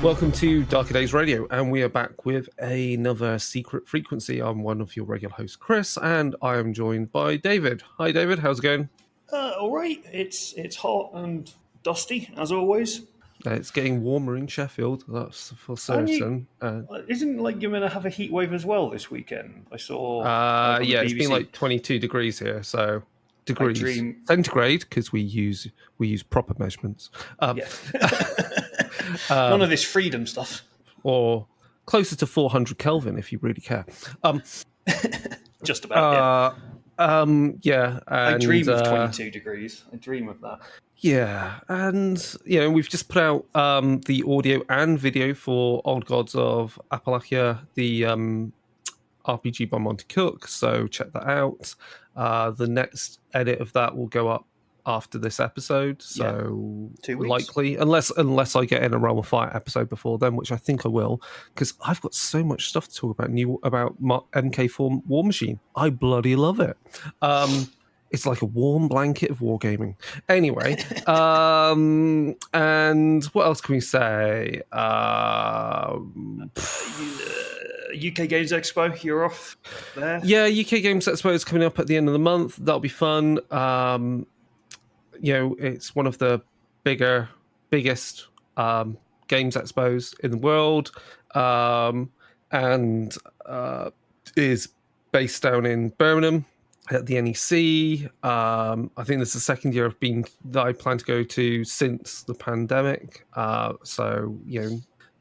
Welcome to Darker Days Radio, and we are back with another Secret Frequency. I'm one of your regular hosts, Chris, and I am joined by David. Hi, David. How's it going? All right. It's hot and dusty as always. It's getting warmer in Sheffield. That's for certain. Isn't like you're going to have a heat wave as well this weekend? I saw. Yeah, it's been like 22 degrees here, so degrees centigrade because we use proper measurements. None of this freedom stuff. Or closer to 400 Kelvin if you really care. Just about. Yeah. And, I dream of 22 degrees. I dream of that. Yeah, and we've just put out the audio and video for Old Gods of Appalachia, the RPG by Monty Cook. So check that out. The next edit of that will go up after this episode, so 2 weeks. Likely, unless I get in a Realm of Fire episode before then, which I think I will, because I've got so much stuff to talk about about MK4 War Machine. I bloody love it. It's like a warm blanket of wargaming. Anyway, and what else can we say? UK Games Expo, you're off there? Yeah, UK Games Expo is coming up at the end of the month. That'll be fun. It's one of the biggest games expos in the world, and is based down in Birmingham at the NEC. I think this is the second year that I plan to go to since the pandemic. So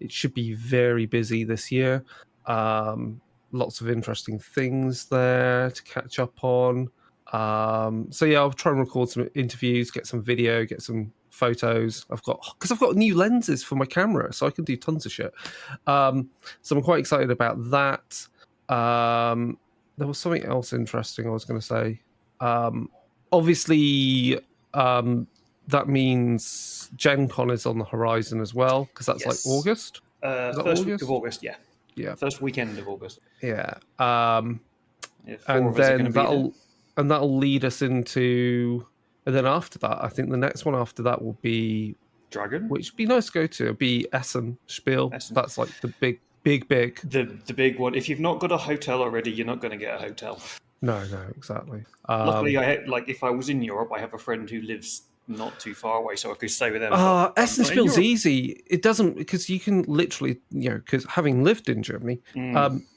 it should be very busy this year. Lots of interesting things there to catch up on. I'll try and record some interviews, get some video, get some photos. I've got new lenses for my camera, so I can do tons of shit. So I'm quite excited about that. There was something else interesting I was going to say. Obviously, that means Gen Con is on the horizon as well, because that's like August. First week of August, yeah. First weekend of August. Yeah. And then that'll lead us into, and then after that, I think the next one after that will be Dragon, which would be nice to go to. It'll be Essen Spiel. That's like the big. The big one. If you've not got a hotel already, you're not going to get a hotel. No, exactly. Luckily, if I was in Europe, I have a friend who lives not too far away, so I could stay with them. Essen Spiel's easy. It doesn't, because you can literally, because having lived in Germany,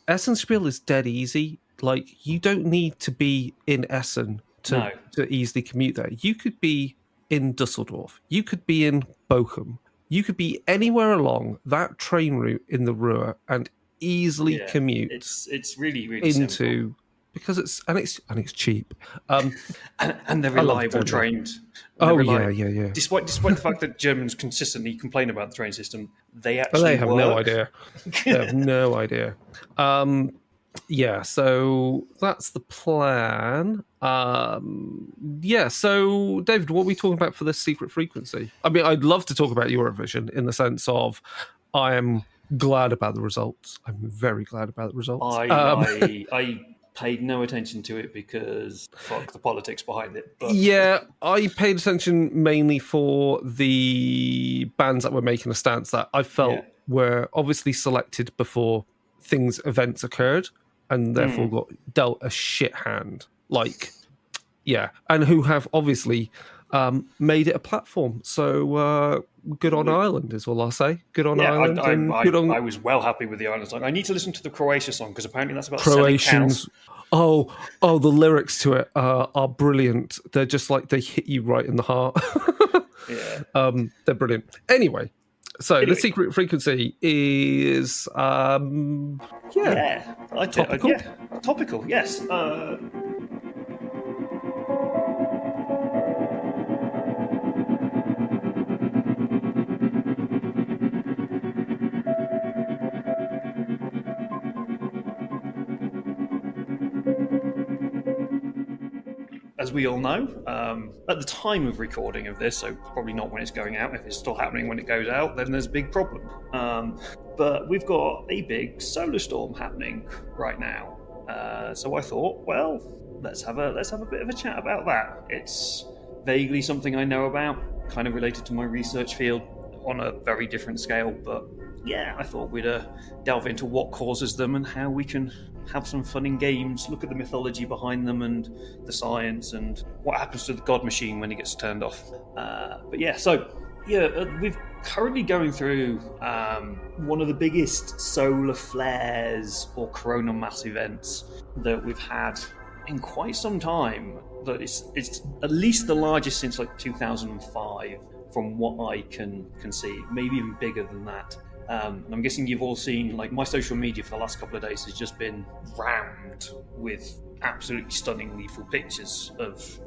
Essen Spiel is dead easy. Like, you don't need to be in Essen to easily commute there. You could be in Dusseldorf. You could be in Bochum. You could be anywhere along that train route in the Ruhr and easily commute. It's really, really into simple. Because it's cheap. And they're reliable trains. Yeah. Despite the fact that Germans consistently complain about the train system, they have no idea. They have no idea. So that's the plan. So David, what are we talking about for this Secret Frequency? I mean, I'd love to talk about Eurovision in the sense of I am glad about the results. I'm very glad about the results. I paid no attention to it because fuck the politics behind it. But... Yeah, I paid attention mainly for the bands that were making a stance that I felt were obviously selected before events occurred, and therefore got dealt a shit hand. And who have obviously made it a platform. So good on Ireland is all I'll say. Good on Ireland. I was well happy with the Ireland song. I need to listen to the Croatia song because apparently that's about Croatians. Oh, the lyrics to it are brilliant. They're just like they hit you right in the heart. They're brilliant. Anyway, the Secret Frequency is topical. Topical, yes. As we all know, at the time of recording of this, so probably not when it's going out, if it's still happening when it goes out, then there's a big problem. But we've got a big solar storm happening right now. So I thought, well, let's have a bit of a chat about that. It's vaguely something I know about, kind of related to my research field on a very different scale, but yeah, I thought we'd delve into what causes them and how we can have some fun in games, look at the mythology behind them and the science and what happens to the god machine when it gets turned off. We're currently going through one of the biggest solar flares or coronal mass events that we've had in quite some time. That it's at least the largest since like 2005, from what I can see, maybe even bigger than that. And I'm guessing you've all seen, like, my social media for the last couple of days has just been rammed with absolutely stunning lethal pictures of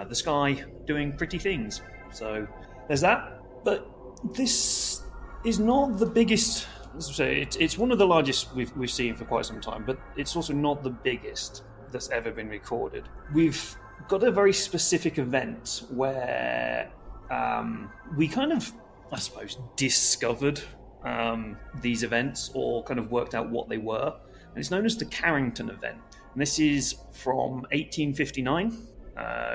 the sky doing pretty things. So there's that. But this is not the biggest. As I say, it's one of the largest we've seen for quite some time, but it's also not the biggest that's ever been recorded. We've got a very specific event where we kind of, I suppose, discovered these events, or kind of worked out what they were, and it's known as the Carrington event. And this is from 1859,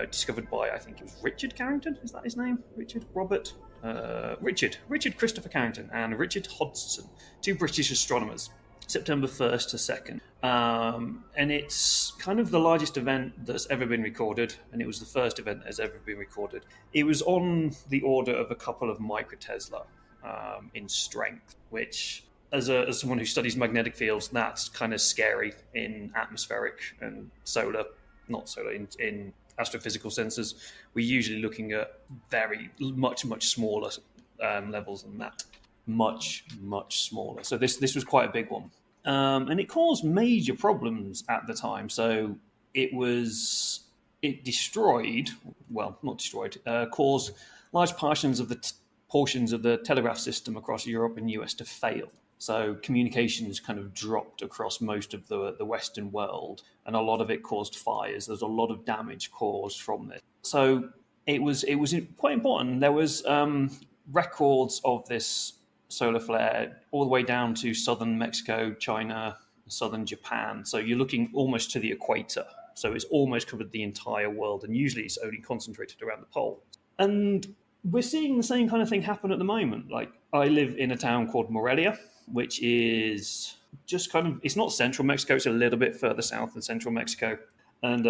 discovered by, I think it was Richard Carrington. Is that his name? Richard Christopher Carrington and Richard Hodgson, two British astronomers, September 1st to 2nd. And it's kind of the largest event that's ever been recorded, and it was the first event that has ever been recorded. It was on the order of a couple of microtesla in strength, which, as someone who studies magnetic fields, that's kind of scary in atmospheric and in astrophysical senses. We're usually looking at very much smaller levels than that. Much smaller. So this was quite a big one. And it caused major problems at the time. So caused large portions of the telegraph system across Europe and US to fail. So communications kind of dropped across most of the Western world, and a lot of it caused fires. There's a lot of damage caused from this. So it was quite important. There was records of this solar flare all the way down to southern Mexico, China, southern Japan. So you're looking almost to the equator. So it's almost covered the entire world, and usually it's only concentrated around the pole. And we're seeing the same kind of thing happen at the moment. Like, I live in a town called Morelia, which is just kind of, it's not central Mexico, it's a little bit further south than central Mexico. And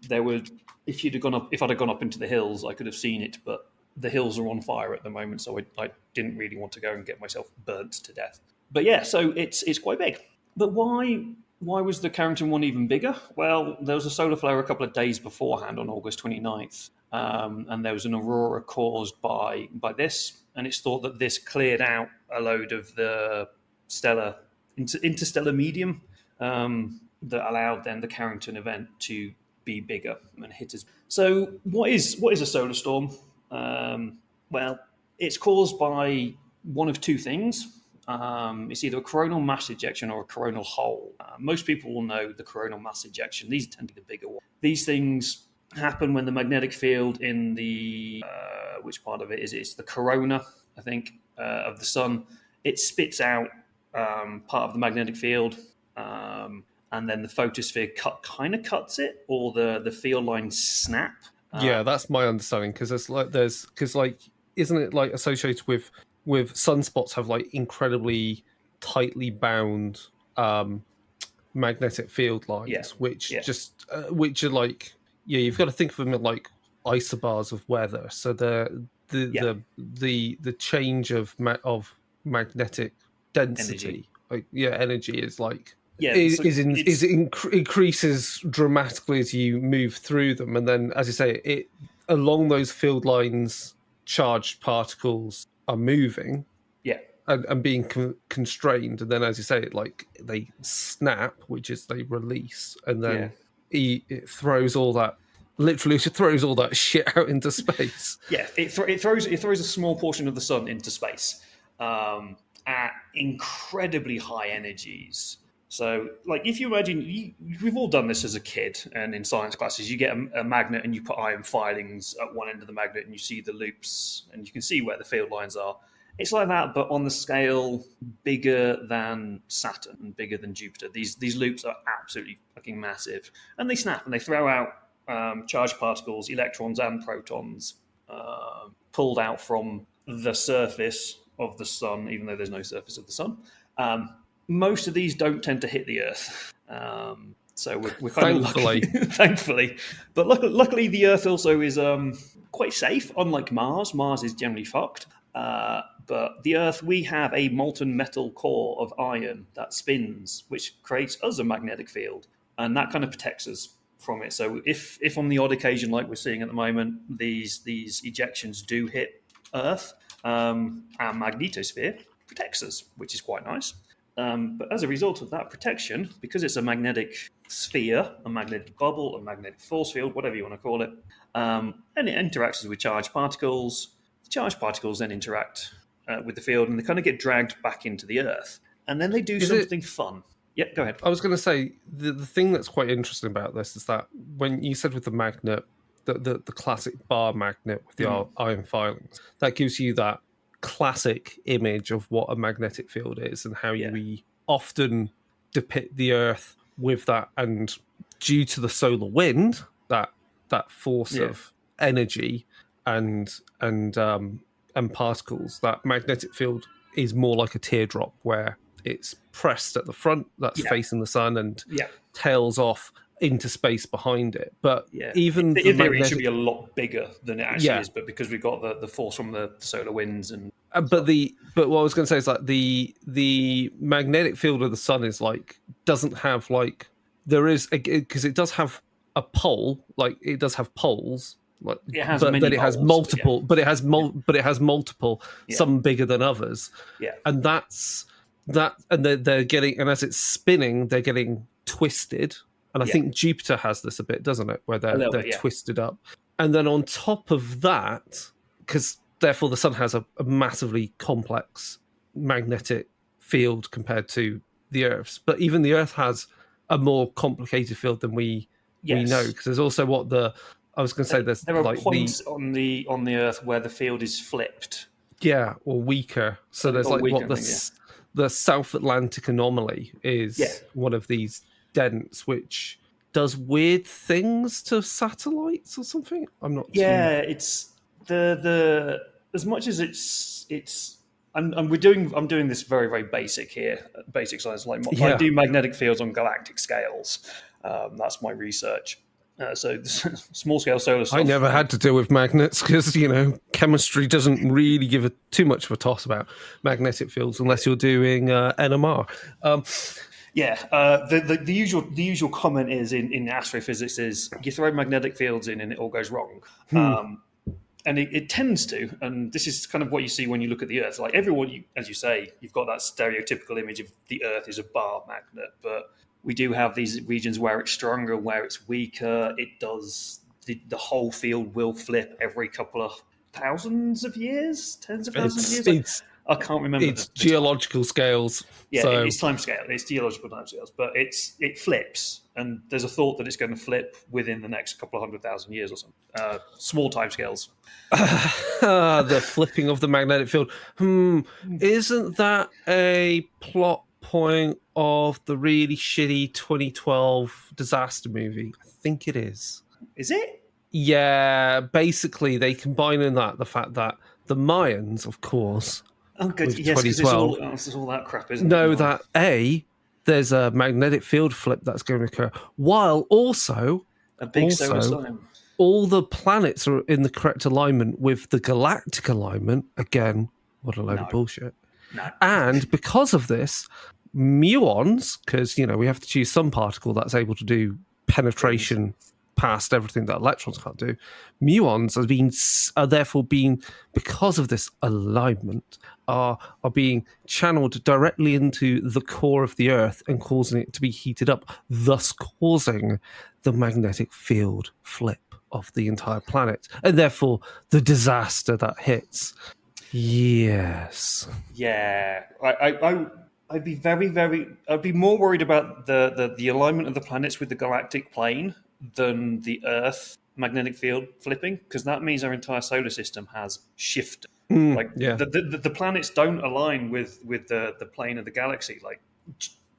if I'd have gone up into the hills, I could have seen it, but the hills are on fire at the moment, so I didn't really want to go and get myself burnt to death. But yeah, so it's quite big. But why was the Carrington one even bigger? Well, there was a solar flare a couple of days beforehand on August 29th, and there was an aurora caused by this, and it's thought that this cleared out a load of the interstellar medium that allowed then the Carrington event to be bigger and hit us. So what is a solar storm? Well, it's caused by one of two things. It's either a coronal mass ejection or a coronal hole. Most people will know the coronal mass ejection. These tend to be the bigger ones. These things happen when the magnetic field in the which part of it is it? It's the corona, I think, of the sun. It spits out part of the magnetic field, and then the photosphere kind of cuts it, or the field lines snap. Yeah, that's my understanding, because isn't it like associated with sunspots have like incredibly tightly bound magnetic field lines, which are like, you've got to think of them like isobars of weather. So the change of magnetic density, energy is like increases dramatically as you move through them, and then, as you say, along those field lines, charged particles are moving, and being constrained, and then, as you say, they snap, which is they release, and then it throws all that. Literally, it throws all that shit out into space. Yeah, it throws a small portion of the sun into space at incredibly high energies. So, like, if you imagine, we've all done this as a kid, and in science classes, you get a magnet and you put iron filings at one end of the magnet, and you see the loops, and you can see where the field lines are. It's like that, but on the scale bigger than Saturn and bigger than Jupiter. These loops are absolutely fucking massive, and they snap and they throw out charged particles, electrons and protons, pulled out from the surface of the sun, even though there's no surface of the sun. Most of these don't tend to hit the Earth. So we're kind of lucky, thankfully. But luckily, the Earth also is quite safe, unlike Mars. Mars is generally fucked. But the Earth, we have a molten metal core of iron that spins, which creates us a magnetic field. And that kind of protects us from it. So if on the odd occasion, like we're seeing at the moment, these ejections do hit Earth, our magnetosphere protects us, which is quite nice. But as a result of that protection, because it's a magnetic sphere, a magnetic bubble, a magnetic force field, whatever you want to call it, and it interacts with charged particles. The charged particles then interact with the field, and they kind of get dragged back into the Earth. And then they do something fun. Yep, go ahead. I was going to say, the thing that's quite interesting about this is that when you said with the magnet, the classic bar magnet with the iron filings, that gives you that classic image of what a magnetic field is and how we often depict the Earth with that. And due to the solar wind, that force of energy and particles, that magnetic field is more like a teardrop where it's pressed at the front, that's facing the sun, and tails off into space behind it. But even in theory, it should be a lot bigger than it actually is. But because we've got the force from the solar winds and but what I was going to say is like the magnetic field of the sun is like doesn't have like there is because it does have a pole, like it does have poles. Like, it has but many it has poles, multiple. But it has multiple. Some bigger than others. Yeah, and that's that. And they're getting, and as it's spinning, they're getting twisted. And I think Jupiter has this a bit, doesn't it? Where they're twisted up. And then on top of that, because therefore the sun has a massively complex magnetic field compared to the Earth's. But even the Earth has a more complicated field than we know. Because there's also I was going to say there are like points on the Earth where the field is flipped. Yeah, or weaker. So there's like the South Atlantic anomaly is one of these dents which does weird things to satellites or something. I'm not. It's the as much as it's. I'm doing this very very basic here, basic science. Like I do magnetic fields on galactic scales. That's my research. So small scale solar stuff. I never had to deal with magnets because chemistry doesn't really give too much of a toss about magnetic fields unless you're doing NMR. The usual comment is in astrophysics is you throw magnetic fields in and it all goes wrong. And it tends to, and this is kind of what you see when you look at the Earth. Like everyone, as you say, you've got that stereotypical image of the Earth is a bar magnet, but we do have these regions where it's stronger, where it's weaker. It does the whole field will flip every couple of thousands of years, tens of thousands of years. I can't remember. It's geological scales. Yeah, so. It's time scale. It's geological time scales, but it flips, and there's a thought that it's going to flip within the next couple of 100,000 years or something. Small time scales. The flipping of the magnetic field. Isn't that a plot point of the really shitty 2012 disaster movie? I think it is. Is it? Yeah, basically they combine in that the fact that the Mayans, of course. Oh, good. Yes, because it's all that crap, isn't it? No, that there's a magnetic field flip that's going to occur, while also a big solar storm. All the planets are in the correct alignment with the galactic alignment. Again, what a load of bullshit. No. And because of this, muons, because we have to choose some particle that's able to do penetration past everything that electrons can't do. Muons are therefore being, because of this alignment, are being channeled directly into the core of the Earth and causing it to be heated up, thus causing the magnetic field flip of the entire planet, and therefore the disaster that hits. Yes. Yeah, I'd be I'd be more worried about the alignment of the planets with the galactic plane than the Earth magnetic field flipping, because that means our entire solar system has shifted. The planets don't align with the plane of the galaxy. Like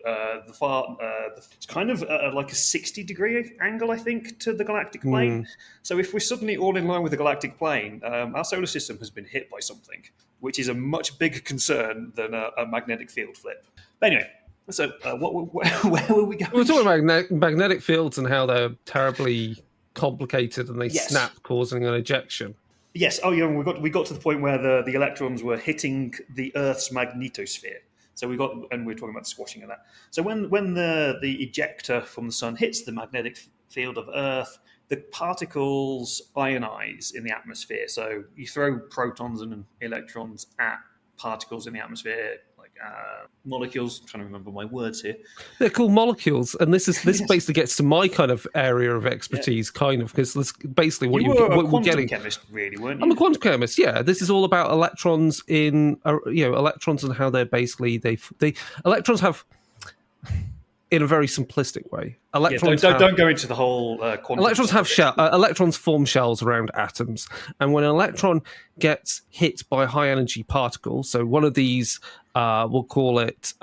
it's kind of like a 60-degree angle, I think, to the galactic plane. So if we're suddenly all in line with the galactic plane, our solar system has been hit by something, which is a much bigger concern than a magnetic field flip. But anyway, so where were we going? We're talking about magnetic fields and how they're terribly complicated and they snap, causing an ejection. Yes. Oh, yeah. We got to the point where the electrons were hitting the Earth's magnetosphere. So we're talking about the squashing of that. So when the ejector from the sun hits the magnetic field of Earth, the particles ionize in the atmosphere. So you throw protons and electrons at particles in the atmosphere, like molecules. I'm trying to remember my words here. They're called molecules, and this basically gets to my kind of area of expertise, kind of, because that's basically what you were a quantum getting. Chemist, really, weren't you? I'm a quantum chemist. Yeah, this is all about electrons electrons and how they're basically they electrons have. In a very simplistic way, electrons don't go into the whole quantum. Electrons have electrons form shells around atoms, and when an electron gets hit by a high energy particle, so one of these, we'll call it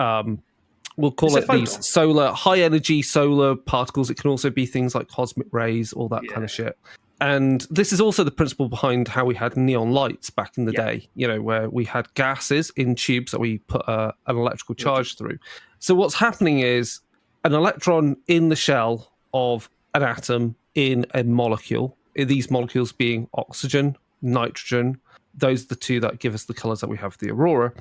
these high energy solar particles. It can also be things like cosmic rays, all that kind of shit. And this is also the principle behind how we had neon lights back in the day, where we had gases in tubes that we put an electrical charge through. So what's happening is an electron in the shell of an atom in a molecule, these molecules being oxygen, nitrogen, those are the two that give us the colors that we have the aurora,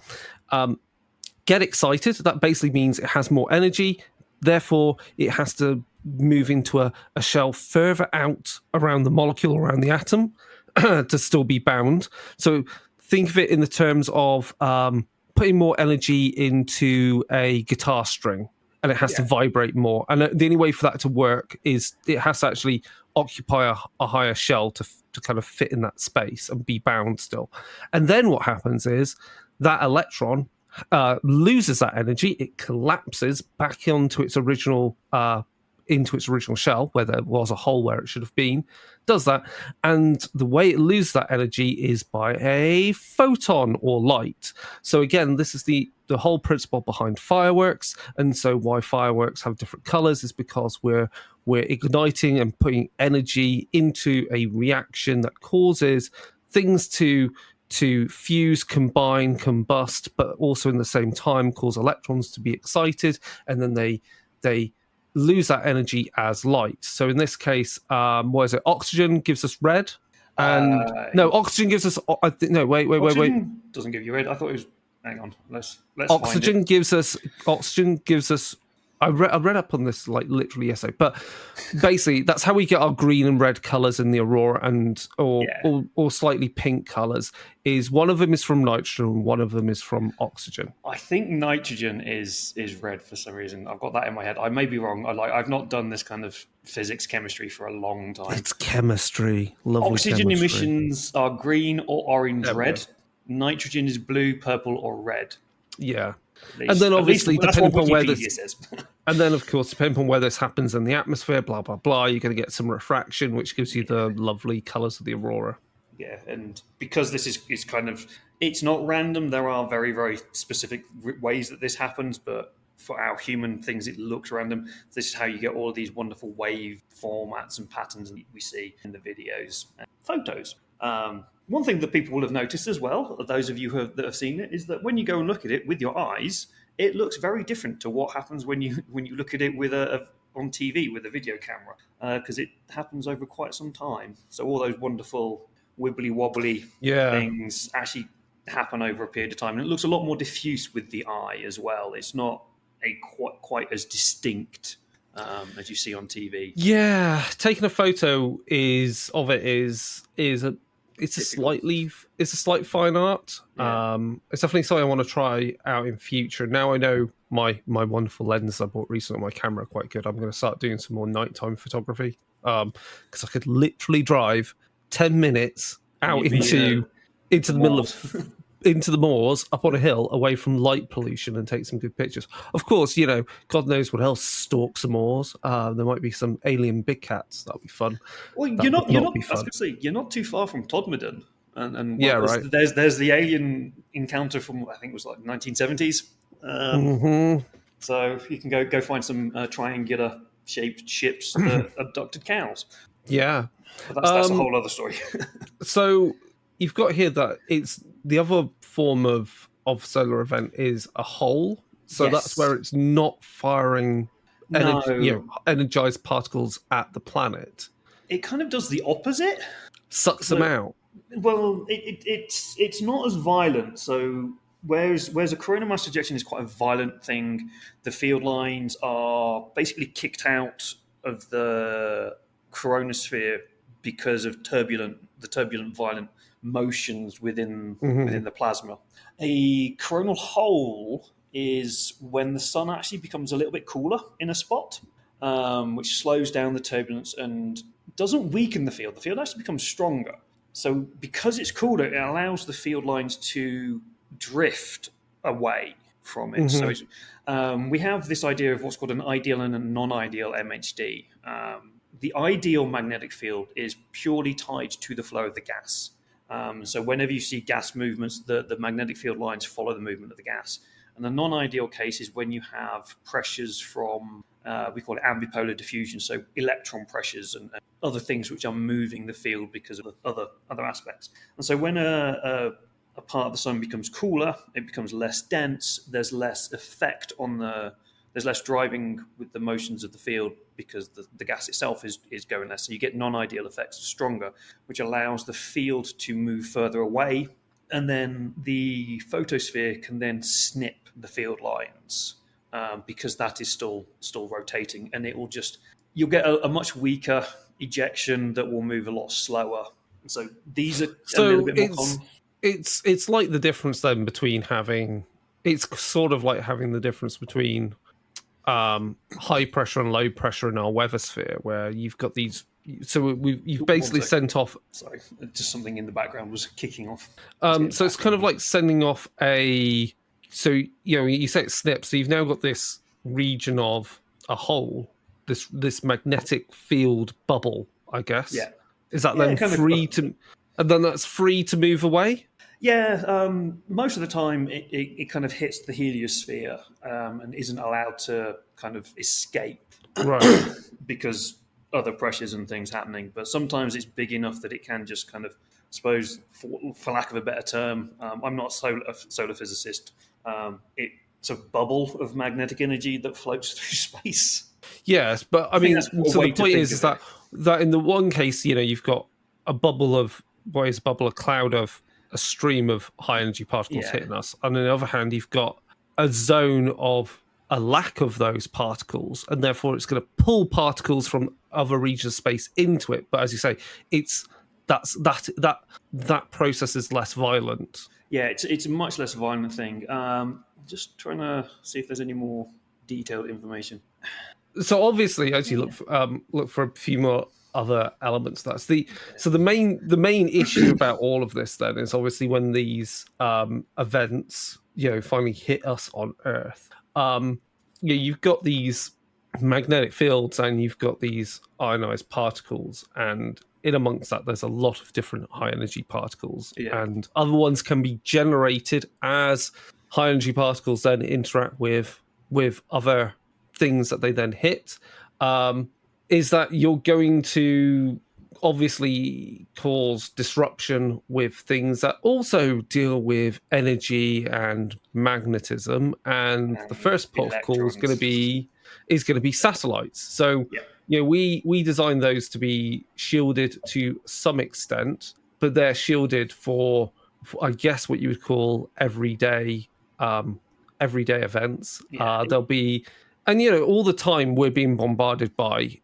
get excited. That basically means it has more energy. Therefore, it has to move into a shell further out around the molecule, around the atom, to still be bound. So think of it in the terms of putting more energy into a guitar string, and it has to vibrate more. And the only way for that to work is it has to actually occupy a higher shell to kind of fit in that space and be bound still. And then what happens is that electron loses that energy. It collapses back onto its original shell, where there was a hole where it should have been, does that. And the way it loses that energy is by a photon or light. So again, this is the whole principle behind fireworks. And so why fireworks have different colors is because we're igniting and putting energy into a reaction that causes things to fuse, combine, combust, but also in the same time cause electrons to be excited, and then they lose that energy as light. So in this case, oxygen gives us red, and oxygen gives us Oxygen doesn't give you red. I thought it was. Hang on, let's oxygen gives us. I read up on this like literally yesterday, but basically that's how we get our green and red colors in the aurora, or slightly pink colors. Is one of them is from nitrogen, and one of them is from oxygen. I think nitrogen is red for some reason. I've got that in my head. I may be wrong. I've not done this kind of physics chemistry for a long time. It's chemistry. Lovely oxygen chemistry. Emissions are green or orange, red. Nitrogen is blue, purple, or red. Yeah. And then obviously depending on where this says. And then of course depending on where this happens in the atmosphere, blah blah blah, you're going to get some refraction, which gives you the lovely colors of the aurora. Yeah, and because this is kind of, it's not random. There are very, very specific ways that this happens, but for our human things, it looks random. This is how you get all of these wonderful wave formats and patterns we see in the videos and photos. One thing that people will have noticed as well, those of you that have seen it, is that when you go and look at it with your eyes, it looks very different to what happens when you look at it with on TV with a video camera, because it happens over quite some time. So all those wonderful wibbly wobbly things actually happen over a period of time, and it looks a lot more diffuse with the eye as well. It's not quite as distinct as you see on TV. Yeah, taking a photo is a slight fine art. Yeah. It's definitely something I want to try out in future. Now I know my wonderful lens I bought recently on my camera are quite good. I'm going to start doing some more nighttime photography, because I could literally drive 10 minutes out into the middle of into the moors, up on a hill, away from light pollution, and take some good pictures. Of course, God knows what else stalks the moors. There might be some alien big cats. That'll be fun. Well, you're not too far from Todmorden, and right. There's the alien encounter from, I think it was like 1970s. So you can go find some triangular shaped ships that abducted cows. Yeah. But that's a whole other story. So you've got here that it's the other form of solar event is a hole. So that's where it's not firing energized particles at the planet. It kind of does the opposite. Sucks them out. Well, it's not as violent. So whereas a coronal mass ejection is quite a violent thing, the field lines are basically kicked out of the coronosphere because of the turbulent violent motions within the plasma. A coronal hole is when the sun actually becomes a little bit cooler in a spot, which slows down the turbulence and doesn't weaken the field. The field actually becomes stronger. So because it's cooler, it allows the field lines to drift away from it. So we have this idea of what's called an ideal and a non-ideal MHD. The ideal magnetic field is purely tied to the flow of the gas. So whenever you see gas movements, the magnetic field lines follow the movement of the gas. And the non-ideal case is when you have pressures from, we call it ambipolar diffusion, so electron pressures and other things which are moving the field because of other aspects. And so when a part of the sun becomes cooler, it becomes less dense, there's less effect on there's less driving with the motions of the field because the gas itself is going less. So you get non-ideal effects stronger, which allows the field to move further away. And then the photosphere can then snip the field lines because that is still rotating, and you'll get a much weaker ejection that will move a lot slower. So these are a little bit more common. It's like the difference then between it's sort of like having the difference between high pressure and low pressure in our weather sphere, where you've got these. So you've basically sent off. Sorry, just something in the background was kicking off. So it's kind of like sending off a. So you say it snips. So you've now got this region of a hole, this magnetic field bubble, I guess. Yeah. Is that then free to? And then that's free to move away. Yeah, most of the time it kind of hits the heliosphere and isn't allowed to kind of escape, right? Because other pressures and things happening. But sometimes it's big enough that it can just kind of, I suppose, for lack of a better term, I'm not a solar physicist. It's a bubble of magnetic energy that floats through space. Yes, but I mean, so the point is that in the one case, you've got a bubble of a cloud of a stream of high energy particles hitting us. And on the other hand, you've got a zone of a lack of those particles, and therefore it's going to pull particles from other regions of space into it. But as you say, that process is less violent. Yeah, it's a much less violent thing. Just trying to see if there's any more detailed information. So obviously, as you look for a few more other elements, the main issue about all of this then is obviously when these events finally hit us on Earth. You've got these magnetic fields and you've got these ionized particles, and in amongst that there's a lot of different high energy particles, and other ones can be generated as high energy particles then interact with other things that they then hit. Is that you're going to obviously cause disruption with things that also deal with energy and magnetism, and the first port of call is going to be satellites. So we designed those to be shielded to some extent, but they're shielded for I guess what you would call everyday events. There'll be, and all the time we're being bombarded by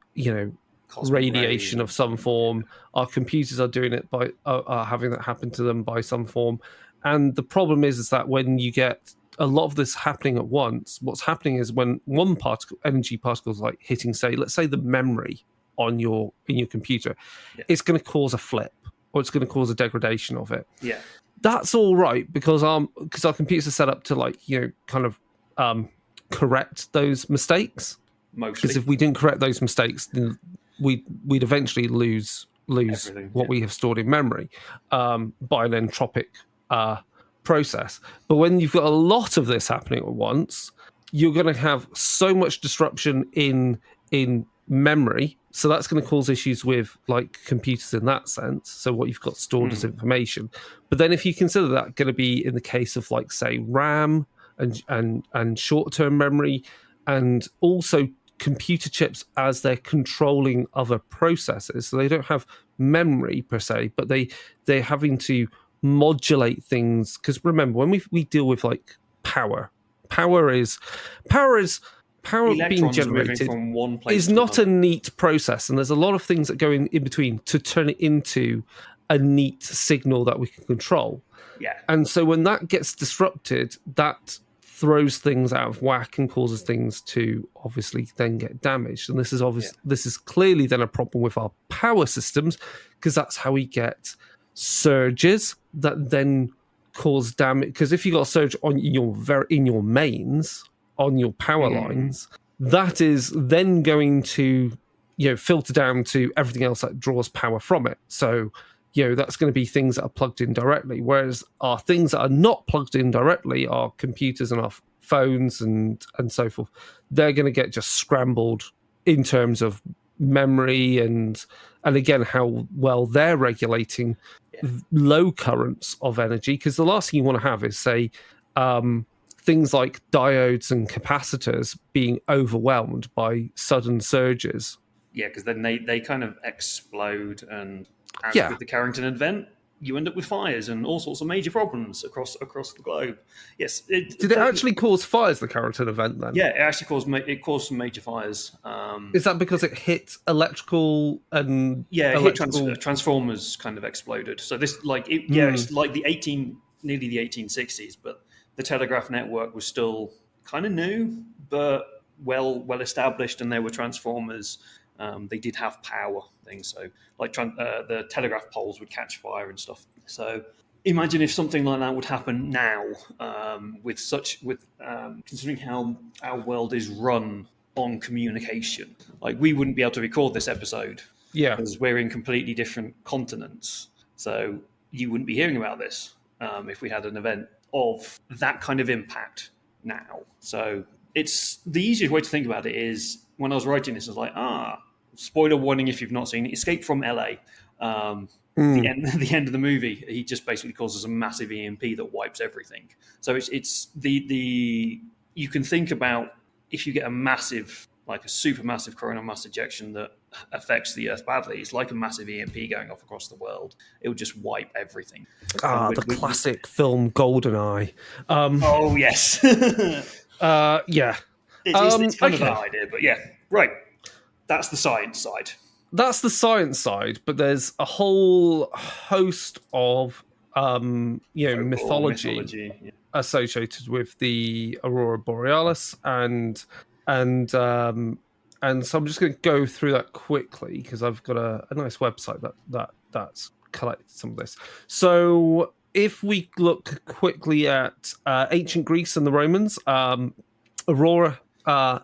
radiation of some form. Our computers are doing it are having that happen to them by some form. And the problem is that when you get a lot of this happening at once, what's happening is when one energy particle is like hitting, let's say the memory in your computer, it's going to cause a flip, or it's going to cause a degradation of it. Yeah, that's all right because our computers are set up to correct those mistakes. Mostly, because if we didn't correct those mistakes, then we'd eventually lose what we have stored in memory by an entropic process. But when you've got a lot of this happening at once, you're going to have so much disruption in memory. So that's going to cause issues with like computers in that sense. So what you've got stored as information. But then if you consider that going to be in the case of like say RAM and short-term memory, and also computer chips as they're controlling other processes. So they don't have memory per se, but they're having to modulate things. Because remember, when we deal with like power being generated from one place is not a neat process, and there's a lot of things that go in between to turn it into a neat signal that we can control. Yeah. And so when that gets disrupted, that throws things out of whack and causes things to obviously then get damaged. And this is this is clearly then a problem with our power systems, because that's how we get surges that then cause damage. Because if you got a surge on in your mains on your power lines, that is then going to filter down to everything else that draws power from it. So that's going to be things that are plugged in directly, whereas our things that are not plugged in directly, our computers and our phones and so forth, they're going to get just scrambled in terms of memory and again how well they're regulating low currents of energy. Because the last thing you want to have is say things like diodes and capacitors being overwhelmed by sudden surges. Yeah, because then they kind of explode, and as with the Carrington event, you end up with fires and all sorts of major problems across the globe. Yes. Did it actually cause fires, the Carrington event, then? Yeah, it actually caused some major fires. Is that because it hit electrical and... Yeah, it hit transformers kind of exploded. So this, it's like nearly the 1860s, but the telegraph network was still kind of new, but well established, and there were transformers. They did have power things, so like the telegraph poles would catch fire and stuff. So imagine if something like that would happen now, considering how our world is run on communication. Like, we wouldn't be able to record this episode, because we're in completely different continents. So you wouldn't be hearing about this if we had an event of that kind of impact now. So it's the easiest way to think about it is, when I was writing this, I was like, spoiler warning if you've not seen it, Escape from LA. The end of the movie, he just basically causes a massive EMP that wipes everything. So it's you can think about if you get a supermassive coronal mass ejection that affects the Earth badly, it's like a massive EMP going off across the world. It would just wipe everything. The classic film GoldenEye. Oh, yes. Yeah. It's kind of that idea, but yeah. Right. That's the science side. That's the science side, but there's a whole host of mythology associated with the Aurora Borealis, and so I'm just going to go through that quickly because I've got a nice website that's collected some of this. So if we look quickly at ancient Greece and the Romans, Aurora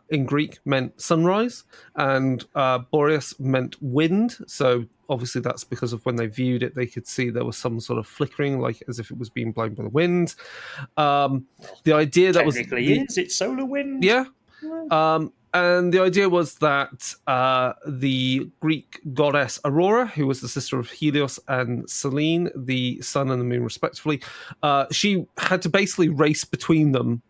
in Greek meant sunrise, and Boreas meant wind. So obviously that's because of when they viewed it, they could see there was some sort of flickering, like as if it was being blown by the wind. The idea that was it's solar wind. Yeah. And the idea was that the Greek goddess Aurora, who was the sister of Helios and Selene, the sun and the moon respectively, she had to basically race between them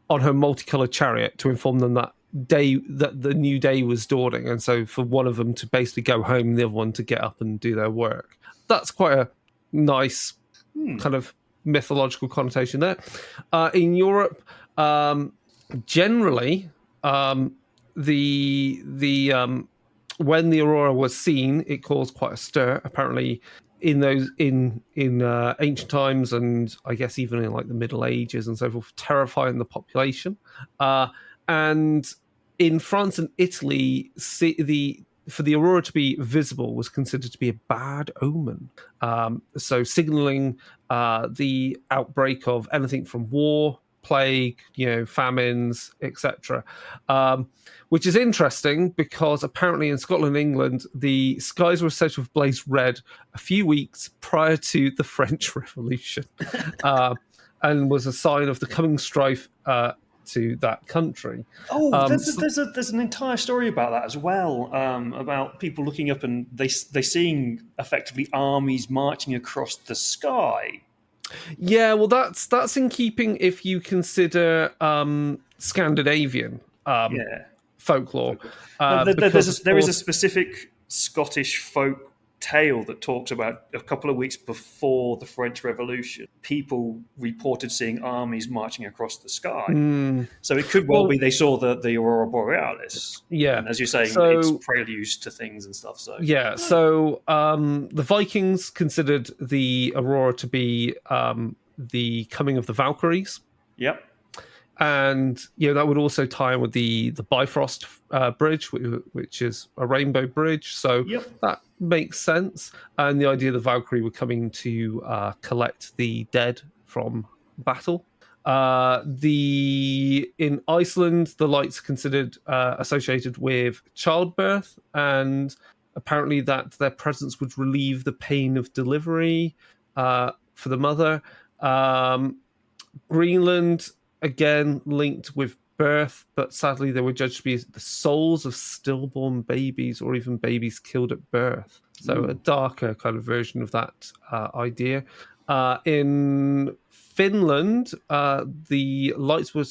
on her multicolored chariot to inform them that the new day was dawning, and so for one of them to basically go home and the other one to get up and do their work. That's quite a nice kind of mythological connotation there. In Europe, generally, when the aurora was seen, it caused quite a stir. Apparently, in ancient times, and I guess even in like the Middle Ages and so forth, terrifying the population. And in France and Italy, for the aurora to be visible was considered to be a bad omen. So signaling the outbreak of anything from war, plague, famines, etc. Which is interesting because apparently in Scotland and England, the skies were said to have blazed red a few weeks prior to the French Revolution, and was a sign of the coming strife to that country. Oh, there's an entire story about that as well. About people looking up and they seeing effectively armies marching across the sky. Yeah, well, that's in keeping if you consider Scandinavian Yeah. folklore. There is a specific Scottish folk tale that talks about a couple of weeks before the French Revolution, people reported seeing armies marching across the sky. So it could well be they saw the Aurora Borealis. Yeah. And as you're saying, it's preludes to things and stuff. So yeah, so the Vikings considered the Aurora to be the coming of the Valkyries. Yep. And that would also tie in with the Bifrost Bridge, which is a rainbow bridge. So that makes sense. And the idea the Valkyrie were coming to collect the dead from battle. In Iceland, the lights are considered associated with childbirth, and apparently that their presence would relieve the pain of delivery for the mother. Greenland, again, linked with birth, but sadly they were judged to be the souls of stillborn babies or even babies killed at birth. So a darker kind of version of that idea. In Finland, the lights were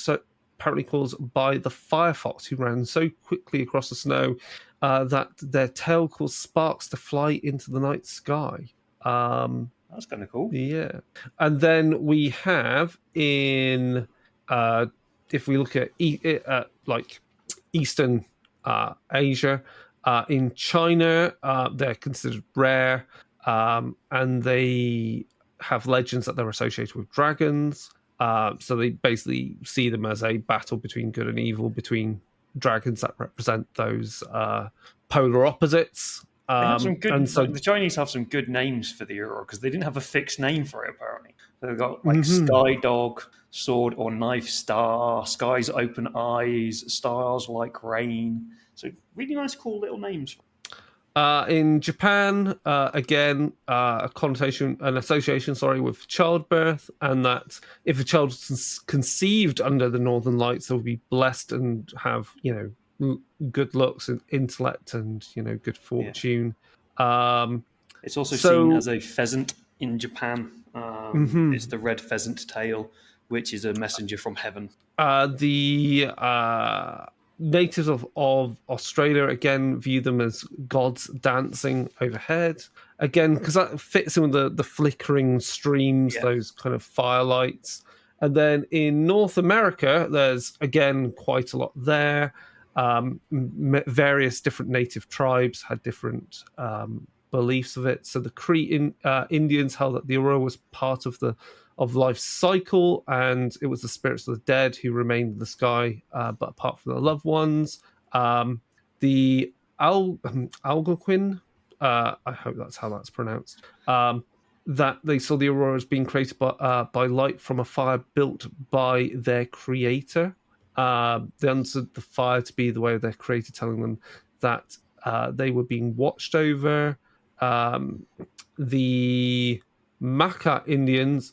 apparently caused by the firefox, who ran so quickly across the snow that their tail caused sparks to fly into the night sky. That's kind of cool. Yeah. And then we have in, if we look at like Eastern Asia, in China, they're considered rare, and they have legends that they're associated with dragons. So they basically see them as a battle between good and evil, between dragons that represent those polar opposites. They have some good, the Chinese have some good names for the Aurora because they didn't have a fixed name for it, apparently. So they've got like Sky Dog, Sword or Knife Star, Sky's Open Eyes, Stars Like Rain. So really nice, cool little names. In Japan, again, an association, with childbirth, and that if a child was conceived under the Northern Lights, they would be blessed and have, good looks and intellect and, good fortune. Yeah. It's also seen as a pheasant in Japan. It's the red pheasant tail, which is a messenger from heaven. The natives of Australia, again, view them as gods dancing overhead. Again, because that fits in with the flickering streams, those kind of firelights. And then in North America, there's, again, quite a lot there. Various different native tribes had different beliefs of it. So the Cree Indians held that the Aurora was part of life's cycle, and it was the spirits of the dead who remained in the sky, but apart from their loved ones. The Algonquin, I hope that's how that's pronounced, that they saw the Aurora as being created by light from a fire built by their creator. They understood the fire to be the way of their creator, telling them that they were being watched over. The Maka Indians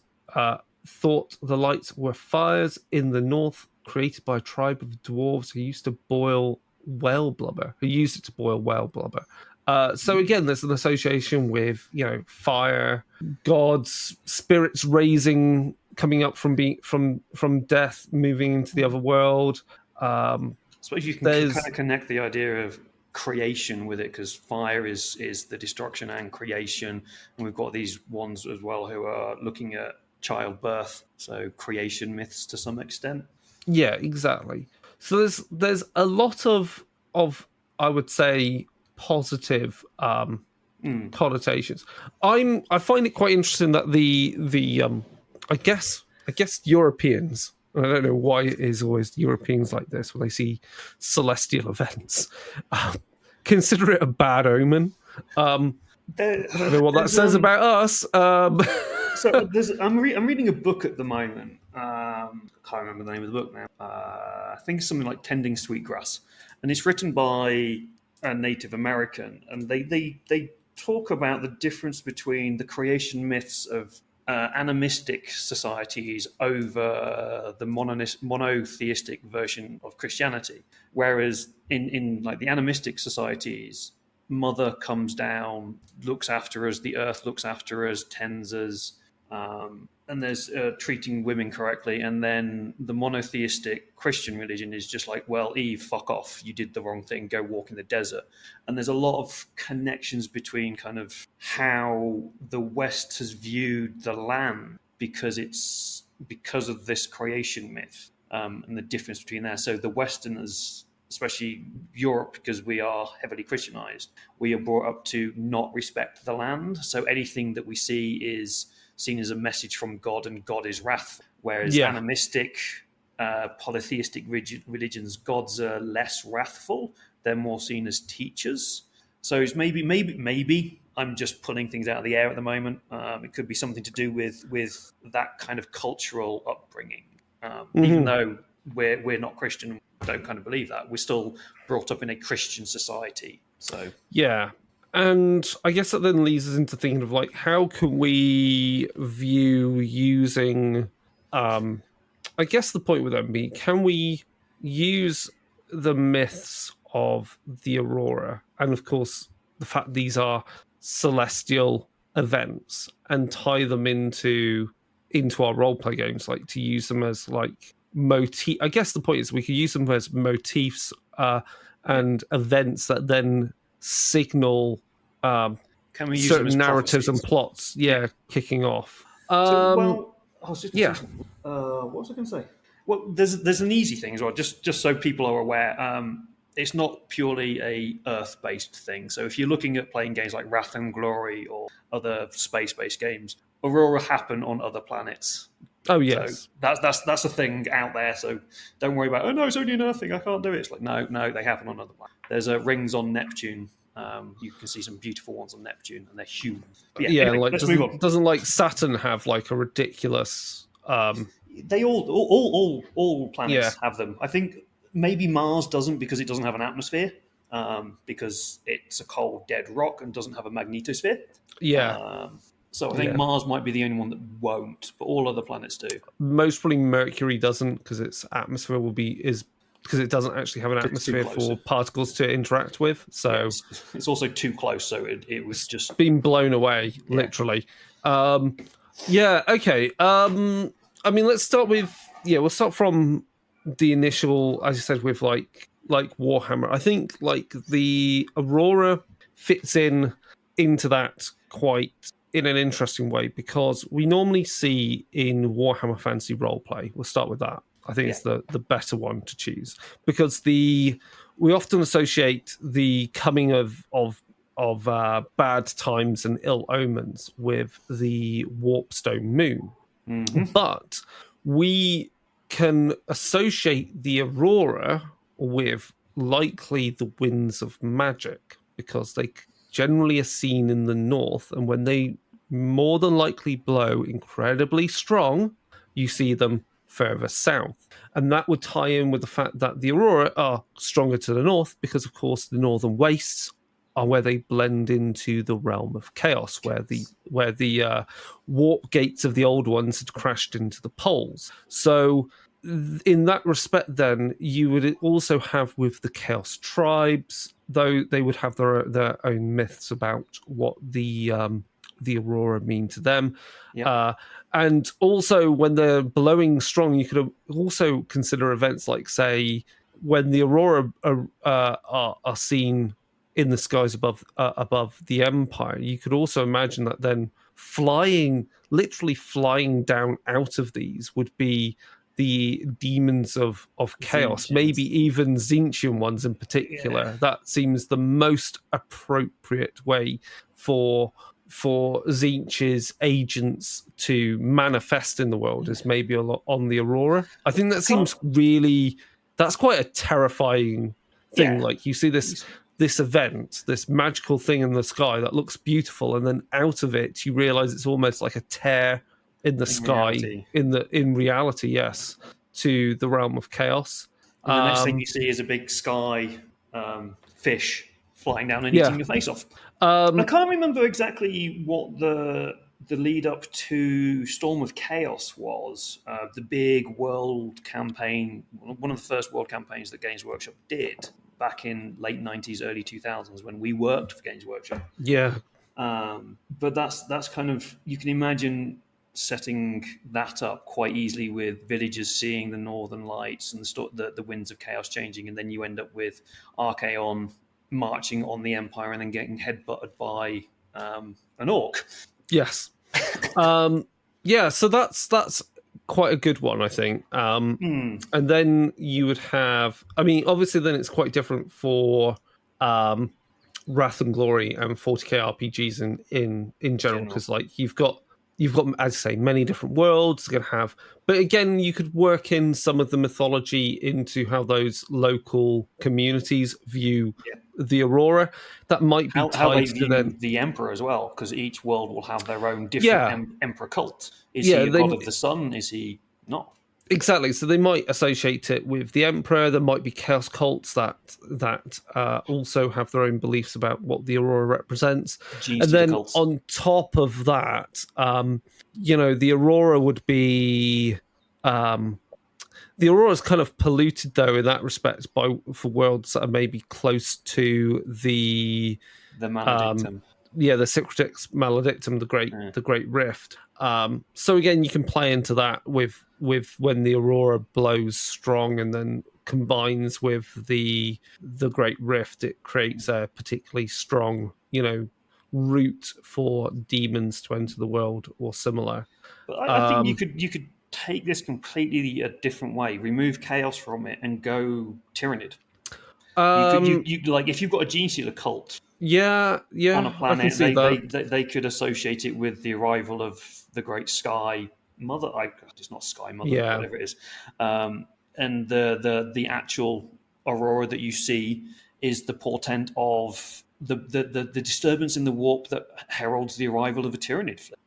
thought the lights were fires in the north created by a tribe of dwarves who used it to boil whale blubber. So again, there's an association with fire, gods, spirits raising, coming up from death, moving into the other world. I suppose you can kind of connect the idea of creation with it, because fire is the destruction and creation, and we've got these ones as well who are looking at childbirth, so creation myths to some extent. Yeah, exactly. So there's a lot of I would say positive connotations. I find it quite interesting that the I guess Europeans, I don't know why it is always Europeans like this when they see celestial events, consider it a bad omen. I don't know what that says about us. So I'm reading a book at the moment. I can't remember the name of the book now. I think it's something like Tending Sweetgrass, and it's written by a Native American, and they talk about the difference between the creation myths of animistic societies over the monotheistic version of Christianity. Whereas in like the animistic societies, Mother comes down, looks after us, the earth looks after us, tends us, and there's treating women correctly. And then the monotheistic Christian religion is just like, well, Eve, fuck off, you did the wrong thing, go walk in the desert. And there's a lot of connections between kind of how the West has viewed the land because of this creation myth, and the difference between there. So the Westerners, especially Europe, because we are heavily Christianized, we are brought up to not respect the land. So anything that we see is seen as a message from God, and God is wrathful. Whereas animistic, polytheistic religions, gods are less wrathful. They're more seen as teachers. So it's maybe I'm just pulling things out of the air at the moment. It could be something to do with that kind of cultural upbringing. Even though we're not Christian, don't kind of believe that, we're still brought up in a Christian society. So yeah. And I guess that then leads us into thinking of like, how can we view using, I guess the point with that being, can we use the myths of the Aurora, and of course the fact these are celestial events, and tie them into our roleplay games, like to use them as like motif. I guess the point is we could use them as motifs and events that then signal can we use certain them as narratives and prophecies? plots, kicking off. I was just yeah. what was I going to say? Well, there's an easy thing as well, just so people are aware. It's not purely a Earth-based thing. So if you're looking at playing games like Wrath and Glory or other space-based games, Aurora happen on other planets. Oh yes, so that's a thing out there. So don't worry about, oh no, it's only an Earth thing, I can't do it. It's like no, they happen on other planets. There's rings on Neptune. You can see some beautiful ones on Neptune, and they're huge. Anyway, like let's move on. Doesn't like Saturn have like a ridiculous? They all planets have them. I think maybe Mars doesn't because it doesn't have an atmosphere, because it's a cold, dead rock and doesn't have a magnetosphere. Yeah. So I think Mars might be the only one that won't, but all other planets do. Most probably Mercury doesn't, because its atmosphere because it doesn't actually have an atmosphere for particles to interact with. So it's also too close. So it was just been blown away, literally. Okay. I mean, let's start with we'll start from the initial, as you said, with like Warhammer. I think like the Aurora fits into that quite in an interesting way, because we normally see in Warhammer Fantasy Roleplay, we'll start with that. I think it's the better one to choose, because we often associate the coming of bad times and ill omens with the Warpstone Moon. But we can associate the Aurora with likely the winds of magic, because they generally are seen in the north, and when they more than likely blow incredibly strong, you see them further south. And that would tie in with the fact that the Aurora are stronger to the north, because of course the northern wastes are where they blend into the realm of chaos, where the warp gates of the old ones had crashed into the poles. So in that respect, then you would also have with the Chaos tribes, though they would have their own myths about what the Aurora mean to them. And also when they're blowing strong, you could also consider events like, say, when the Aurora are seen in the skies above the Empire. You could also imagine that then literally flying down out of these would be the demons of chaos, Tzeentchians. maybe even Tzeentchian ones in particular. Yeah. That seems the most appropriate way for Tzeentch's agents to manifest in the world, is maybe a lot on the Aurora. I think that seems that's quite a terrifying thing. Yeah. Like you see this event, this magical thing in the sky that looks beautiful, and then out of it you realize it's almost like a tear in the sky, in reality, yes, to the realm of chaos. And the next thing you see is a big sky fish flying down and eating your face off. I can't remember exactly what the the lead up to Storm of Chaos was the big world campaign, one of the first world campaigns that Games Workshop did back in late 90s, early 2000s when we worked for Games Workshop. Yeah. But that's kind of, you can imagine setting that up quite easily with villagers seeing the northern lights and the winds of chaos changing, and then you end up with Archaon marching on the Empire and then getting headbutted by an orc. Yes. So that's quite a good one, I think. And then you would have, I mean, obviously then it's quite different for Wrath and Glory and 40k RPGs in general, because like you've got, as I say, many different worlds you're gonna have, but again, you could work in some of the mythology into how those local communities view the Aurora. That might be how they tied view to then the Emperor as well, because each world will have their own different Emperor cult. Is he a god of the sun? Is he not? Exactly. So they might associate it with the Emperor. There might be chaos cults that also have their own beliefs about what the Aurora represents. And then on top of that, the Aurora would be the Aurora is kind of polluted though in that respect for worlds that are maybe close to the Maledictum. The Secretix Maledictum, the Great Rift. So again, you can play into that with when the Aurora blows strong and then combines with the Great Rift, it creates a particularly strong, route for demons to enter the world or similar. But I think you could take this completely a different way, remove chaos from it, and go Tyrannid. You like if you've got a Gene Stealer cult. On a planet, they could associate it with the arrival of the Great Sky Mother. It's not Sky Mother, whatever it is. And the actual Aurora that you see is the portent of the disturbance in the warp that heralds the arrival of a Tyrannid fleet.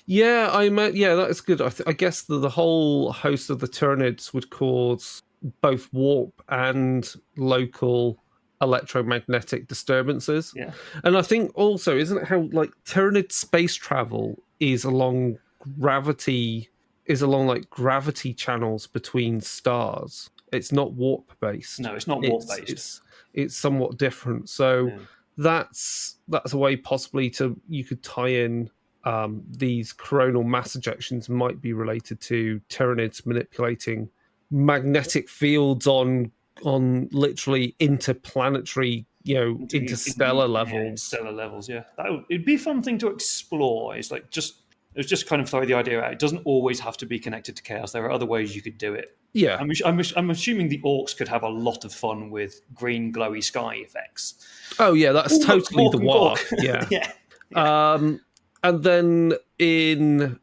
That is good. I guess the whole host of the Tyrannids would cause both warp and local electromagnetic disturbances. And I think also, isn't it how like Tyrannid space travel is along gravity channels between stars? It's not warp based. No, it's not warp based. It's somewhat different. So that's a way possibly you could tie in these coronal mass ejections might be related to Tyrannids manipulating magnetic fields on literally interplanetary, interstellar levels. Stellar levels, it'd be a fun thing to explore. It's just kind of throw the idea out. It doesn't always have to be connected to chaos. There are other ways you could do it. I'm assuming the orcs could have a lot of fun with green glowy sky effects. Oh yeah, that's totally the war. And then in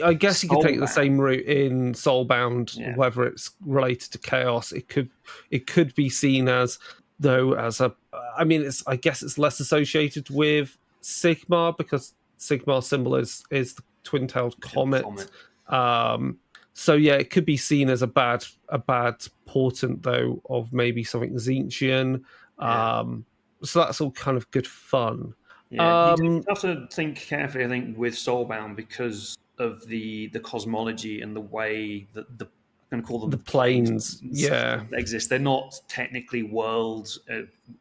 I guess you could take the same route in Soulbound, whether it's related to chaos. It could be seen I guess it's less associated with Sigmar because Sigmar's symbol is the twin-tailed comet. So it could be seen as a bad portent though of maybe something Tzeentchian. So that's all kind of good fun. You have to think carefully, I think, with Soulbound because of the cosmology and the way that I'm going to call them the planes exist. They're not technically worlds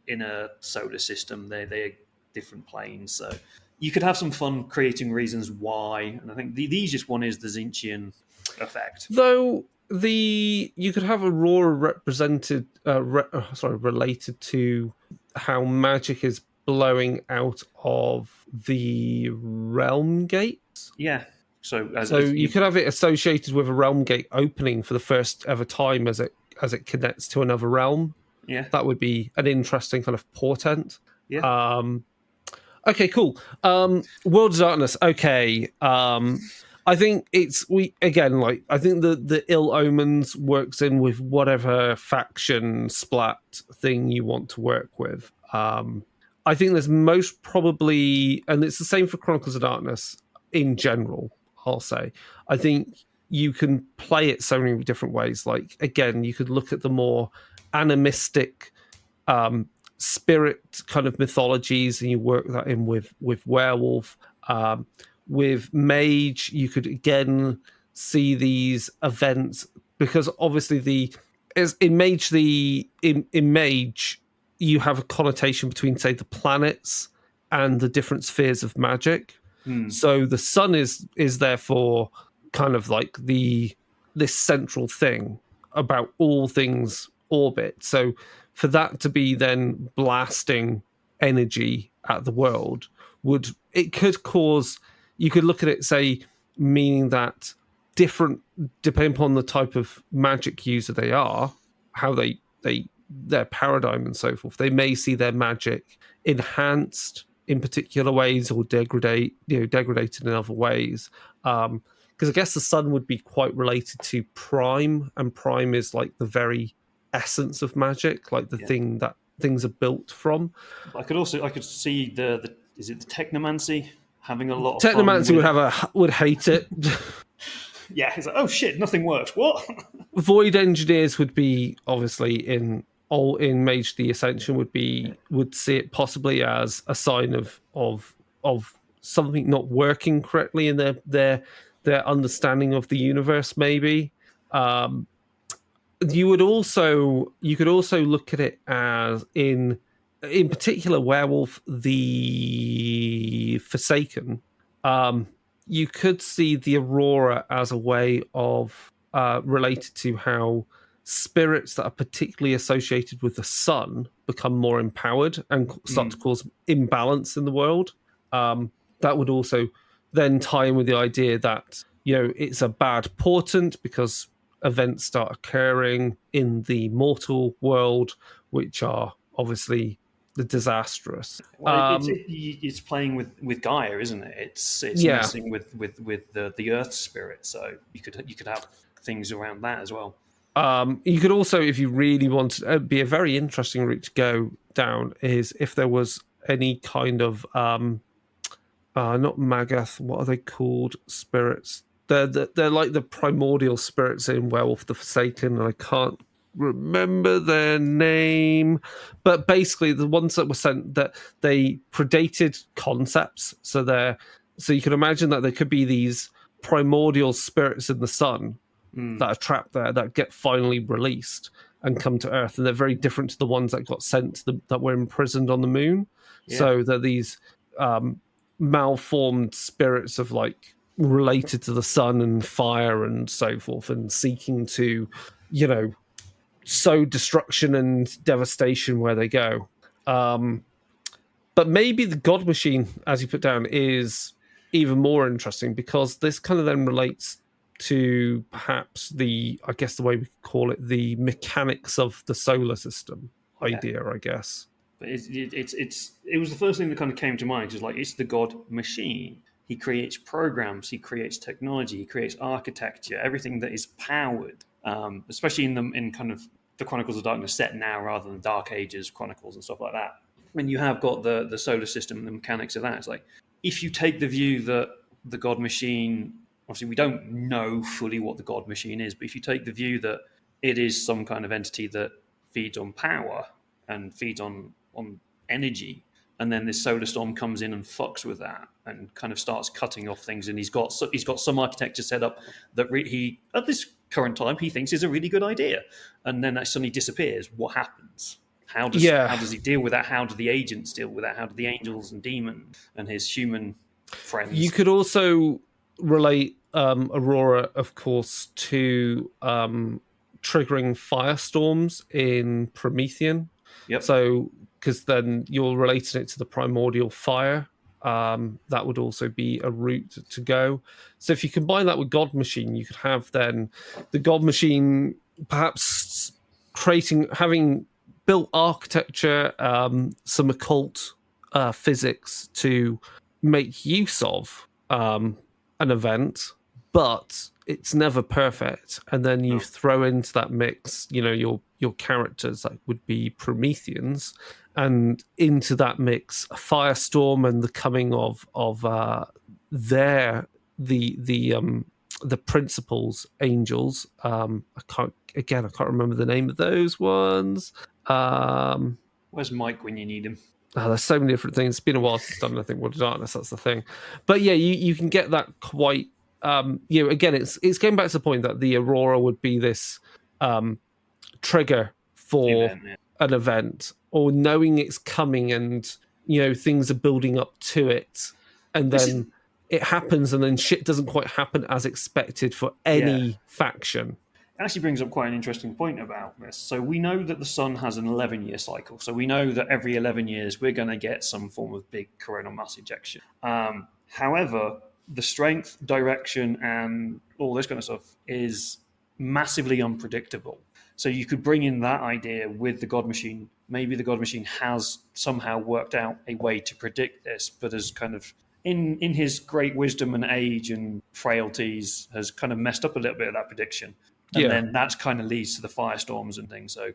in a solar system. They're different planes. So you could have some fun creating reasons why. And I think the easiest one is the Tzeentchian effect. Though you could have Aurora represented, related to how magic is blowing out of the realm gates. So you could have it associated with a realm gate opening for the first ever time as it connects to another realm. That would be an interesting kind of portent. Okay, cool. World of Darkness. Okay. I think I think the ill omens works in with whatever faction splat thing you want to work with. I think there's most probably, and it's the same for Chronicles of Darkness in general, I'll say. I think you can play it so many different ways. Like, again, you could look at the more animistic spirit kind of mythologies and you work that in with werewolf. With mage, you could again see these events, because obviously in mage you have a connotation between, say, the planets and the different spheres of magic. So the sun is therefore kind of like this central thing about all things orbit. So for that to be then blasting energy at the world, could cause, you could look at it, say, meaning that different, depending upon the type of magic user they are, how their paradigm and so forth, they may see their magic enhanced in particular ways or degraded in other ways. Because I guess the sun would be quite related to prime, and prime is like the very essence of magic, like the thing that things are built from. I could see the is it the technomancy having a lot of Technomancy fun would hate it. Yeah, it's like, oh shit, nothing works. What? Void engineers would be obviously in Mage the Ascension would see it possibly as a sign of something not working correctly in their understanding of the universe. Maybe you could also look at it as in particular Werewolf the Forsaken. You could see the Aurora as a way of related to how spirits that are particularly associated with the sun become more empowered and start to cause imbalance in the world. That would also then tie in with the idea that, it's a bad portent because events start occurring in the mortal world, which are obviously the disastrous. Well, it's playing with Gaia, isn't it? It's messing with the Earth spirit. So you could have things around that as well. You could also, if you really want to, be a very interesting route to go down, is if there was any kind of not Magath, what are they called? Spirits. They're like the primordial spirits in Werewolf the Forsaken, and I can't remember their name, but basically the ones that were sent, that they predated concepts. So you can imagine that there could be these primordial spirits in the sun that are trapped there that get finally released and come to Earth, and they're very different to the ones that got sent that were imprisoned on the moon. So they're these malformed spirits of like related to the sun and fire and so forth, and seeking to sow destruction and devastation where they go. But maybe the God Machine, as you put down, is even more interesting, because this kind of then relates to perhaps I guess the way we could call it, the mechanics of the solar system idea, I guess. But it was the first thing that kind of came to mind, because it's the God Machine. He creates programs, he creates technology, he creates architecture, everything that is powered, especially in kind of the Chronicles of Darkness set now rather than Dark Ages Chronicles and stuff like that. And you have got the solar system and the mechanics of that. It's like, if you take the view that the God Machine, obviously we don't know fully what the God Machine is, but if you take the view that it is some kind of entity that feeds on power and feeds on energy, and then this solar storm comes in and fucks with that and kind of starts cutting off things, and he's got some architecture set up that he at this current time he thinks is a really good idea, and then that suddenly disappears. What happens? How does he deal with that? How do the agents deal with that? How do the angels and demons and his human friends? You could also relate Aurora, of course, to triggering firestorms in Promethean. Yep. So, because then you're relating it to the primordial fire, that would also be a route to go. So if you combine that with God Machine, you could have then the God Machine perhaps having built architecture, some occult physics to make use of an event, but it's never perfect. And then you throw into that mix, your characters that would be Prometheans, and into that mix a firestorm and the coming of the principals, angels. I can't remember the name of those ones. Where's Mike when you need him? there's so many different things. It's been a while since I've done anything World of Darkness. That's the thing. But yeah, you can get that quite. Again, it's going back to the point that the Aurora would be this trigger for an event, or knowing it's coming, and things are building up to it, and then it happens, and then shit doesn't quite happen as expected for any faction. It actually brings up quite an interesting point about this. So we know that the sun has an 11-year cycle. So we know that every 11 years we're going to get some form of big coronal mass ejection. However, the strength, direction, and all this kind of stuff is massively unpredictable. So you could bring in that idea with the God Machine. Maybe the God Machine has somehow worked out a way to predict this, but has kind of, in his great wisdom and age and frailties, has kind of messed up a little bit of that prediction. And then that kind of leads to the firestorms and things. So,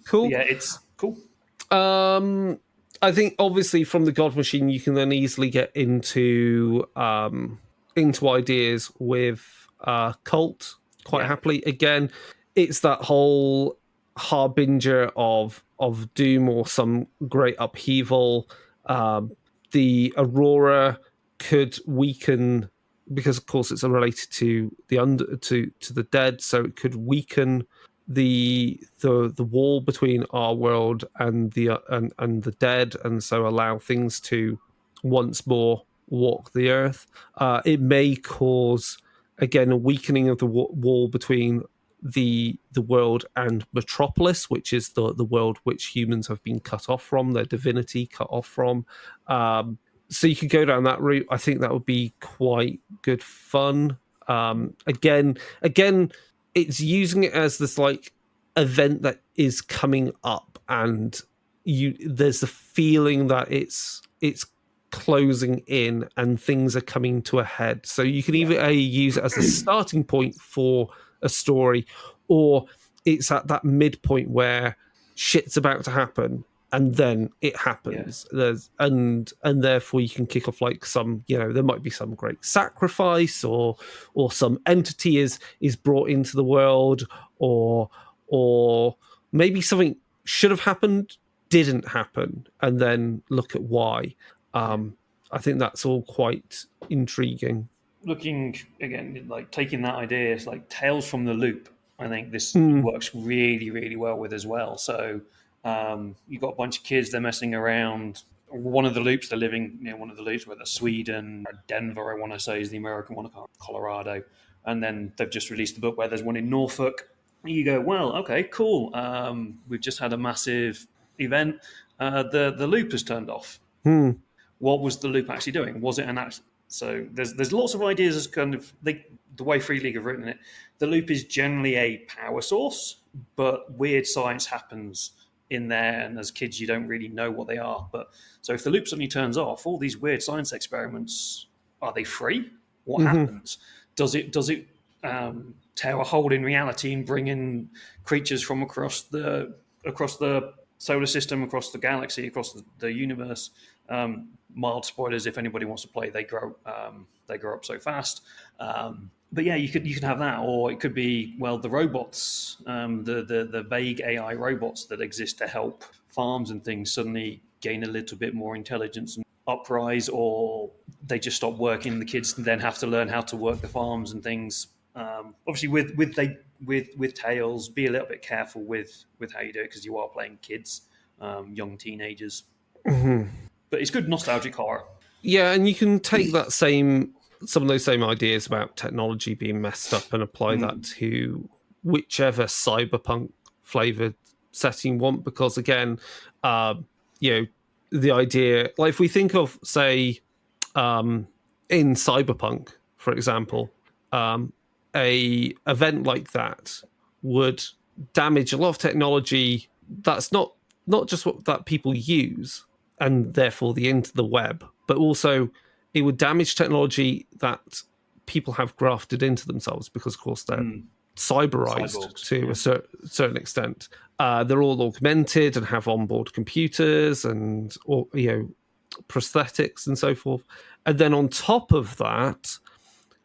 cool. Yeah, it's cool. I think obviously from the God Machine, you can then easily get into ideas with Kult quite happily. Again, it's that whole harbinger of doom or some great upheaval. The Aurora could weaken, because of course it's related to the dead, so it could weaken the wall between our world and the dead, and so allow things to once more walk the earth. It may cause again a weakening of the wall between the world and Metropolis, which is the world which humans have been cut off from, their divinity cut off from. So you could go down that route. I think that would be quite good fun. Again, it's using it as this like event that is coming up, and there's the feeling that it's closing in and things are coming to a head. So you can either use it as a starting point for a story, or it's at that midpoint where shit's about to happen and then it happens. And therefore you can kick off like some, there might be some great sacrifice, or some entity is brought into the world, or maybe something should have happened, didn't happen, and then look at why. I think that's all quite intriguing. Looking again, like taking that idea, it's like Tales from the Loop. I think this works really, really well with as well. So you've got a bunch of kids, they're messing around. One of the loops, they're living near one of the loops, whether Sweden or Denver, I want to say is the American one, Colorado. And then they've just released the book where there's one in Norfolk. You go, well, okay, cool. We've just had a massive event. The loop has turned off. What was the loop actually doing? Was it an act? So there's lots of ideas as kind of the way Free League have written it. The loop is generally a power source, but weird science happens in there, and as kids you don't really know what they are. But so if the loop suddenly turns off, all these weird science experiments, are they free? What happens? Does it tear a hole in reality and bring in creatures from across the solar system, across the galaxy, across the universe? Mild spoilers if anybody wants to play. They grow up so fast. But yeah, you could have that, or it could be the robots, the vague AI robots that exist to help farms and things suddenly gain a little bit more intelligence and uprise, or they just stop working. The kids then have to learn how to work the farms and things. Obviously, with Tales, be a little bit careful with how you do it, because you are playing kids, young teenagers. But it's good nostalgic horror. Yeah, and you can take some of those same ideas about technology being messed up and apply that to whichever cyberpunk flavored setting you want. Because again, the idea, like if we think of, say, in cyberpunk, for example, a event like that would damage a lot of technology that's not just that people use, and therefore the interweb, but also it would damage technology that people have grafted into themselves, because of course they're cyberized to a certain extent. They're all augmented and have onboard computers and prosthetics and so forth. And then on top of that,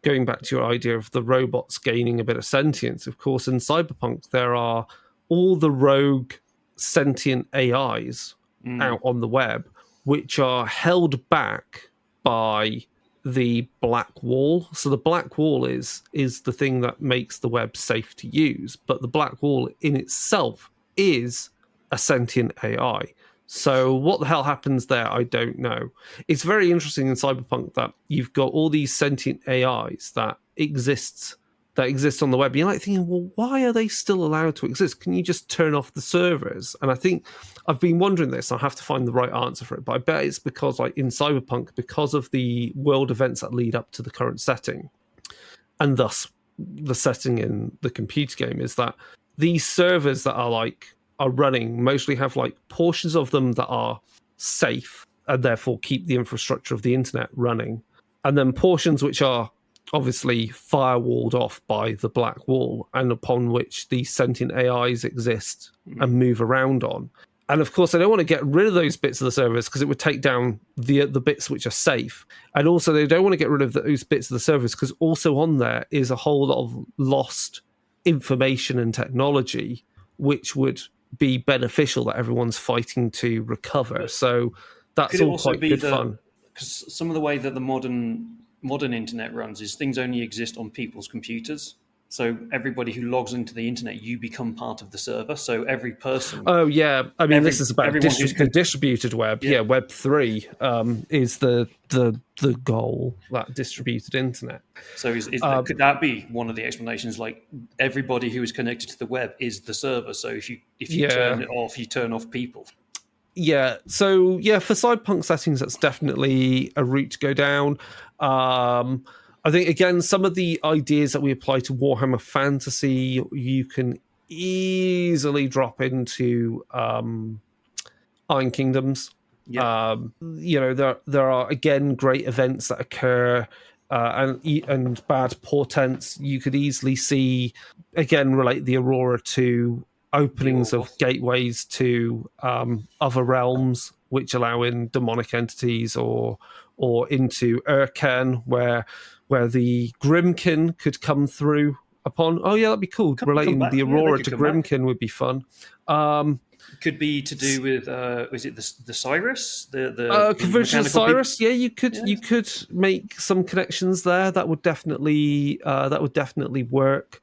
going back to your idea of the robots gaining a bit of sentience, of course, in Cyberpunk, there are all the rogue sentient AIs out on the web, which are held back by the black wall. So the black wall is the thing that makes the web safe to use, but the black wall in itself is a sentient AI. So what the hell happens there, I don't know. It's very interesting in Cyberpunk that you've got all these sentient AIs that exist on the web. You're like thinking, well, why are they still allowed to exist? Can you just turn off the servers? And I think I've been wondering this. I have to find the right answer for it, but I bet it's because, like in Cyberpunk, because of the world events that lead up to the current setting, and thus the setting in the computer game, is that these servers that are running mostly have like portions of them that are safe and therefore keep the infrastructure of the internet running, and then portions which are obviously firewalled off by the black wall and upon which these sentient AIs exist and move around on. And of course, they don't want to get rid of those bits of the servers because it would take down the bits which are safe. And also, they don't want to get rid of those bits of the servers because also on there is a whole lot of lost information and technology, which would be beneficial that everyone's fighting to recover. So that's all quite good fun. Because some of the way that the modern internet runs is things only exist on people's computers. So everybody who logs into the internet, you become part of the server. So every person. Oh yeah, I mean this is about the distributed web. Yeah, Web 3 is the goal, that distributed internet. So could that be one of the explanations? Like everybody who is connected to the web is the server. So if you turn it off, you turn off people. Yeah, so for cyberpunk settings, that's definitely a route to go down. I think, again, some of the ideas that we apply to Warhammer Fantasy, you can easily drop into Iron Kingdoms. Yeah. There are, again, great events that occur and bad portents. You could easily see, again, relate the Aurora to openings of gateways to other realms, which allow in demonic entities, or into Urken, where the Grimkin could come through upon. Oh yeah, that'd be cool. Relating the Aurora to Grimkin would be fun. Could be to do with is it the Cyrus? The conversion of Cyrus? People? Yeah, you could make some connections there. That would definitely work.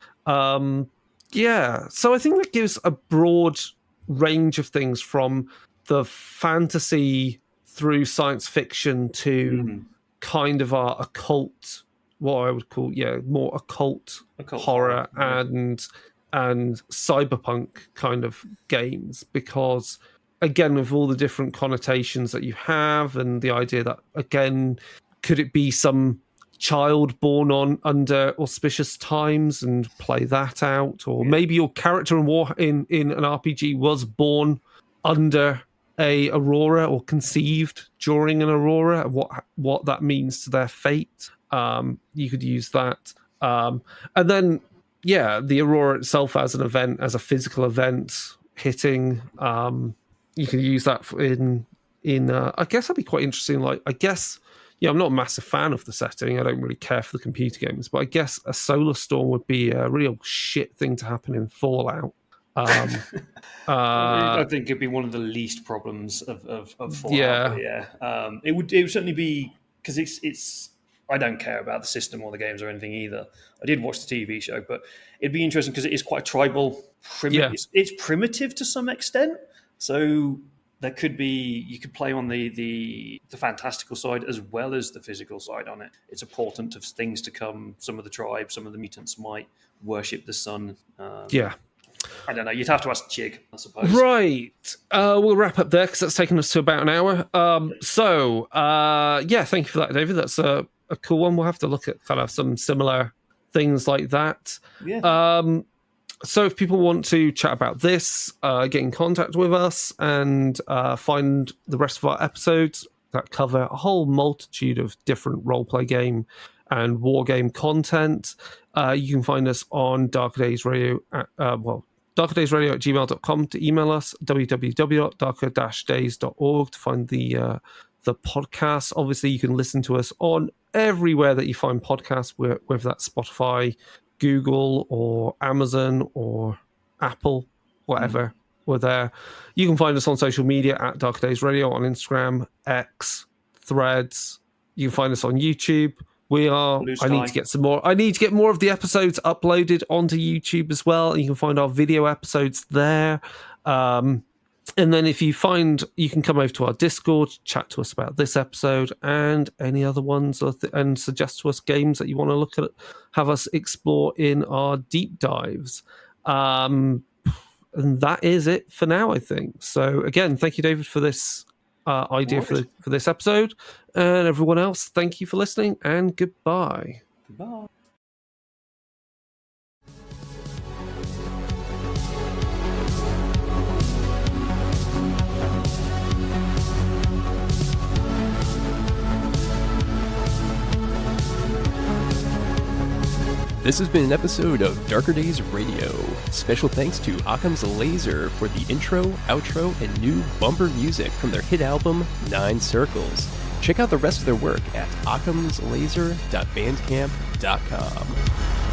Yeah, so I think that gives a broad range of things from the fantasy through science fiction to kind of our occult, what I would call, more occult horror and cyberpunk kind of games. Because, again, with all the different connotations that you have and the idea that, again, could it be some child born under auspicious times and play that out, or maybe your character in an RPG was born under a Aurora or conceived during an Aurora, and what that means to their fate. You could use that, and then the Aurora itself as an event, as a physical event hitting. You could use that in I guess that'd be quite interesting. Like, I guess. Yeah, I'm not a massive fan of the setting. I don't really care for the computer games, but I guess a solar storm would be a real shit thing to happen in Fallout. I think it'd be one of the least problems of Fallout. It would certainly be, because it's. I don't care about the system or the games or anything either. I did watch the TV show, but it'd be interesting because it is quite tribal. It's primitive to some extent, so. There could be, you could play on the fantastical side as well as the physical side on it. It's a portent of things to come. Some of the tribes, some of the mutants might worship the sun. I don't know. You'd have to ask Chig, I suppose. Right. We'll wrap up there because that's taken us to about an hour. Thank you for that, David. That's a cool one. We'll have to look at kind of some similar things like that. Yeah. So if people want to chat about this, get in contact with us and find the rest of our episodes that cover a whole multitude of different roleplay game and war game content, you can find us on Darker Days Radio at darkerdaysradio@gmail.com to email us, www.darker-days.org to find the podcast. Obviously, you can listen to us on everywhere that you find podcasts, whether that's Spotify, Google or Amazon or Apple, whatever. we're there. You can find us on social media at Dark Days Radio on Instagram, X, Threads. You can find us on YouTube. I need to get some more. I need to get more of the episodes uploaded onto YouTube as well. You can find our video episodes there. And then if you can come over to our Discord, chat to us about this episode and any other ones, and suggest to us games that you want to look at, have us explore in our deep dives. And that is it for now, I think. So again, thank you, David, for this idea for this episode. And everyone else, thank you for listening, and goodbye. Goodbye. This has been an episode of Darker Days Radio. Special thanks to Occam's Laser for the intro, outro, and new bumper music from their hit album, 9 Circles. Check out the rest of their work at occamslaser.bandcamp.com.